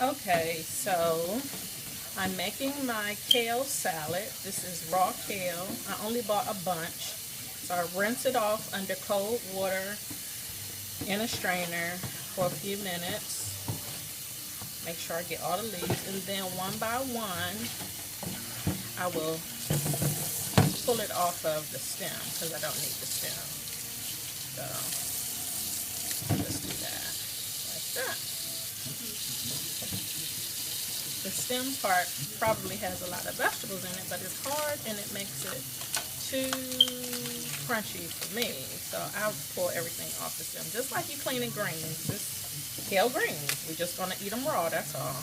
Okay, so I'm making my kale salad. This is raw kale. I only bought a bunch. So I rinse it off under cold water in a strainer for a few minutes. Make sure I get all the leaves. And then one by one, I will pull it off of the stem because I don't need the stem. So I'll just do that like that. The stem part probably has a lot of vegetables in it, but it's hard and it makes it too crunchy for me. So I'll pull everything off the stem, just like you cleaning greens. Just kale greens. We're just gonna eat them raw. That's all.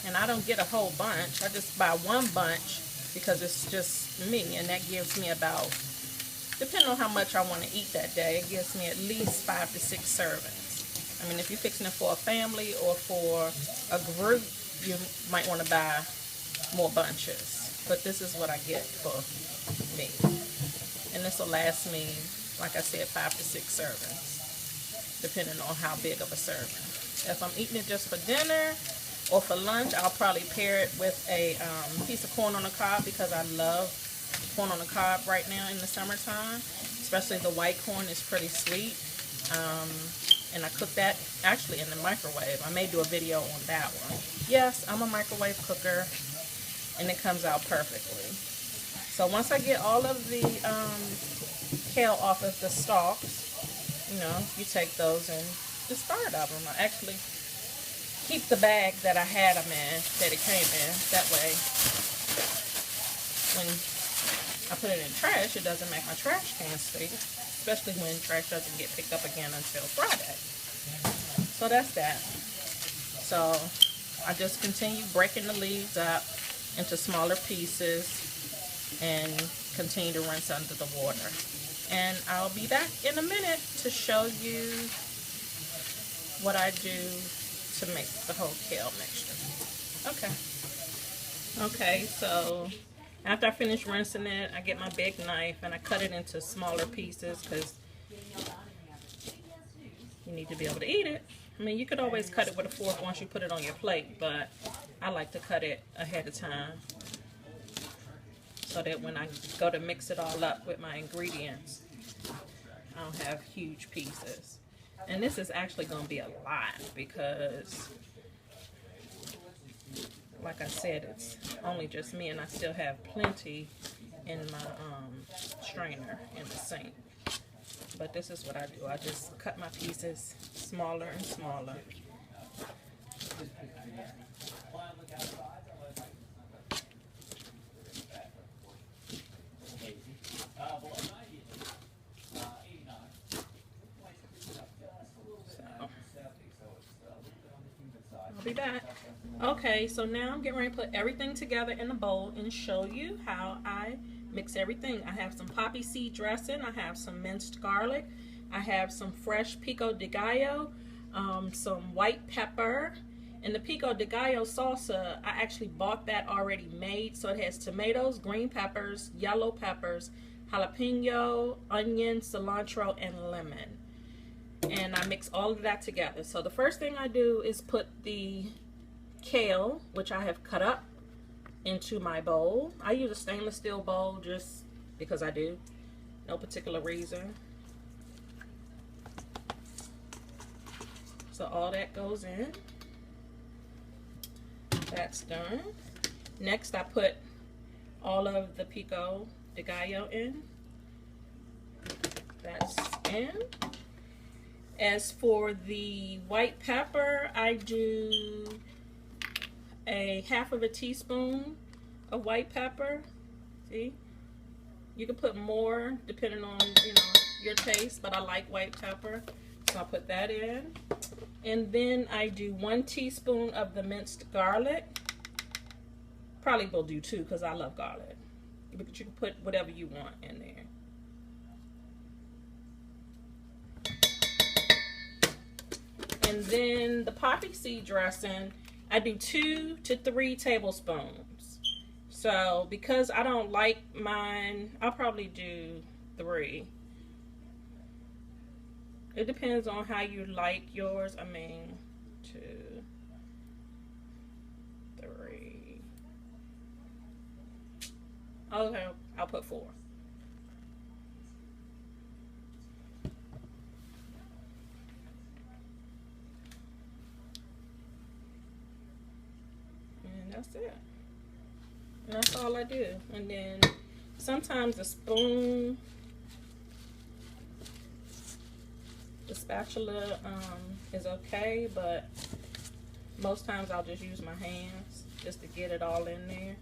And I don't get a whole bunch. I just buy one bunch because it's just me, and that gives me about, depending on how much I want to eat that day, it gives me at least 5 to 6 servings. I mean, if you're fixing it for a family or for a group, you might want to buy more bunches. But this is what I get for me. And this will last me, like I said, 5 to 6 servings, depending on how big of a serving. If I'm eating it just for dinner or for lunch, I'll probably pair it with a piece of corn on the cob, because I love corn on the cob right now in the summertime. Especially the white corn is pretty sweet. And I cook that actually in the microwave. I may do a video on that one. Yes, I'm a microwave cooker, and it comes out perfectly. So once I get all of the kale off of the stalks, you know, you take those and discard of them. I actually keep the bag that I had them in, that it came in. That way, when I put it in trash, it doesn't make my trash can stink, especially when trash doesn't get picked up again until Friday. So that's that. So I just continue breaking the leaves up into smaller pieces and continue to rinse under the water. And I'll be back in a minute to show you what I do to make the whole kale mixture. Okay, so after I finish rinsing it, I get my big knife and I cut it into smaller pieces, because you need to be able to eat it. I mean, you could always cut it with a fork once you put it on your plate, but I like to cut it ahead of time so that when I go to mix it all up with my ingredients, I don't have huge pieces. And this is actually going to be a lot because, like I said, it's only just me, and I still have plenty in my strainer in the sink. But this is what I do. I just cut my pieces smaller and smaller. Be back. Okay, so now I'm getting ready to put everything together in a bowl and show you how I mix everything. I have some poppy seed dressing, I have some minced garlic, I have some fresh pico de gallo, some white pepper, and the pico de gallo salsa, I actually bought that already made. So it has tomatoes, green peppers, yellow peppers, jalapeno, onion, cilantro, and lemon. And I mix all of that together. So the first thing I do is put the kale, which I have cut up, into my bowl. I use a stainless steel bowl just because I do. No particular reason. So all that goes in. That's done. Next I put all of the pico de gallo in. That's in. As for the white pepper, I do a half of a teaspoon of white pepper. See, you can put more depending on, you know, your taste, but I like white pepper, so I'll put that in. And then I do 1 teaspoon of the minced garlic. Probably will do 2 because I love garlic, but you can put whatever you want in there. And then the poppy seed dressing, I do 2 to 3 tablespoons. So because I don't like mine, I'll probably do 3. It depends on how you like yours. I mean, 2, 3. Okay, I'll put 4. And that's it. And that's all I do. And then sometimes a spoon, the spatula is okay, but most times I'll just use my hands just to get it all in there.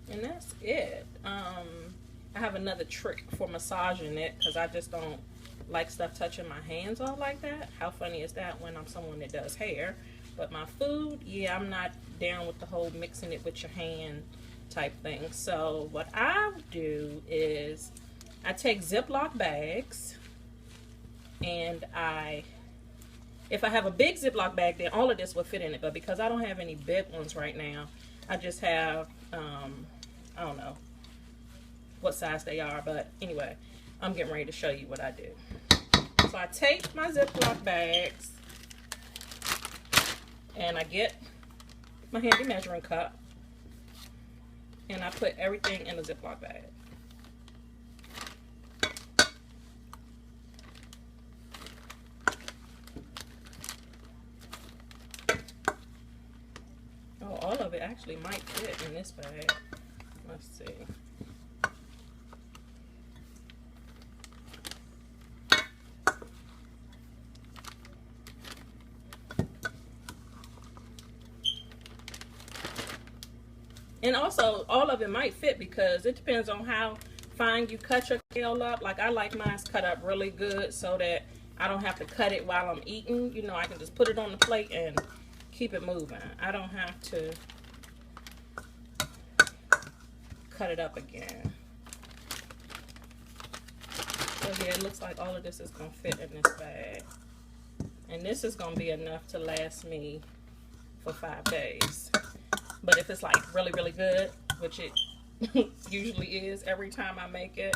And that's it. I have another trick for massaging it because I just don't like stuff touching my hands all like that. How funny is that when I'm someone that does hair? But my food, yeah, I'm not down with the whole mixing it with your hand type thing. So what I do is I take Ziploc bags, and if I have a big Ziploc bag, then all of this will fit in it. But because I don't have any big ones right now, I just have, I don't know what size they are, but anyway, I'm getting ready to show you what I do. So I take my Ziploc bags, and I get my handy measuring cup, and I put everything in a Ziploc bag. Oh, all of it actually might fit in this bag. Let's see. And also, all of it might fit because it depends on how fine you cut your kale up. Like, I like mine cut up really good so that I don't have to cut it while I'm eating. You know, I can just put it on the plate and keep it moving. I don't have to cut it up again. So yeah, it looks like all of this is going to fit in this bag. And this is going to be enough to last me for 5 days. But if it's like really, really good, which it usually is every time I make it,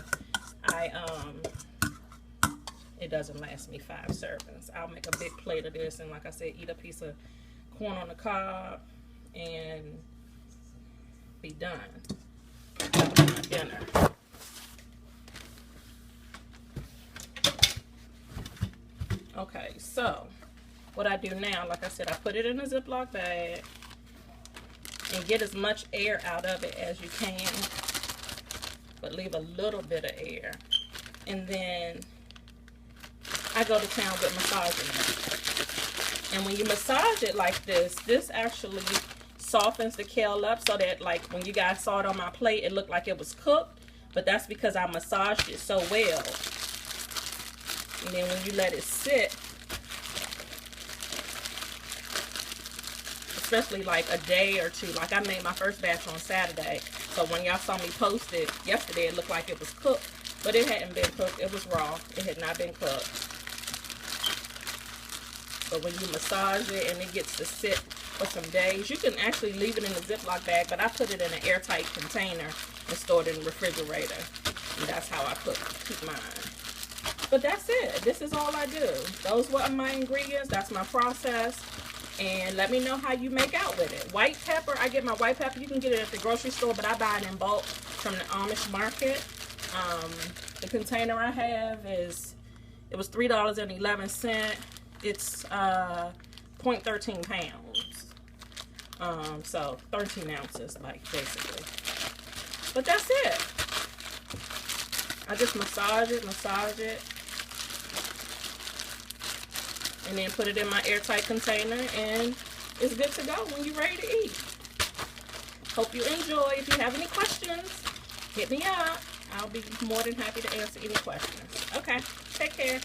it doesn't last me 5 servings. I'll make a big plate of this and, like I said, eat a piece of corn on the cob and be done. That's my dinner. Okay, so what I do now, like I said, I put it in a Ziploc bag and get as much air out of it as you can, but leave a little bit of air. And then I go to town with massaging it. And when you massage it like this, this actually softens the kale up so that, like, when you guys saw it on my plate, it looked like it was cooked. But that's because I massaged it so well. And then when you let it sit, especially like a day or 2, like I made my first batch on Saturday, so when y'all saw me post it yesterday, it looked like it was cooked, but it hadn't been cooked. It was raw. It had not been cooked. But when you massage it and it gets to sit for some days, you can actually leave it in a Ziploc bag, but I put it in an airtight container and stored it in the refrigerator, and that's how I keep mine. But that's it. This is all I do. Those were my ingredients. That's my process. And let me know how you make out with it. White pepper, I get my white pepper. You can get it at the grocery store, but I buy it in bulk from the Amish market. The container I have it was $3.11. It's 0.13 pounds. So 13 ounces, like, basically. But that's it. I just massage it, and then put it in my airtight container, and it's good to go when you're ready to eat. Hope you enjoy. If you have any questions, hit me up. I'll be more than happy to answer any questions. Okay, take care.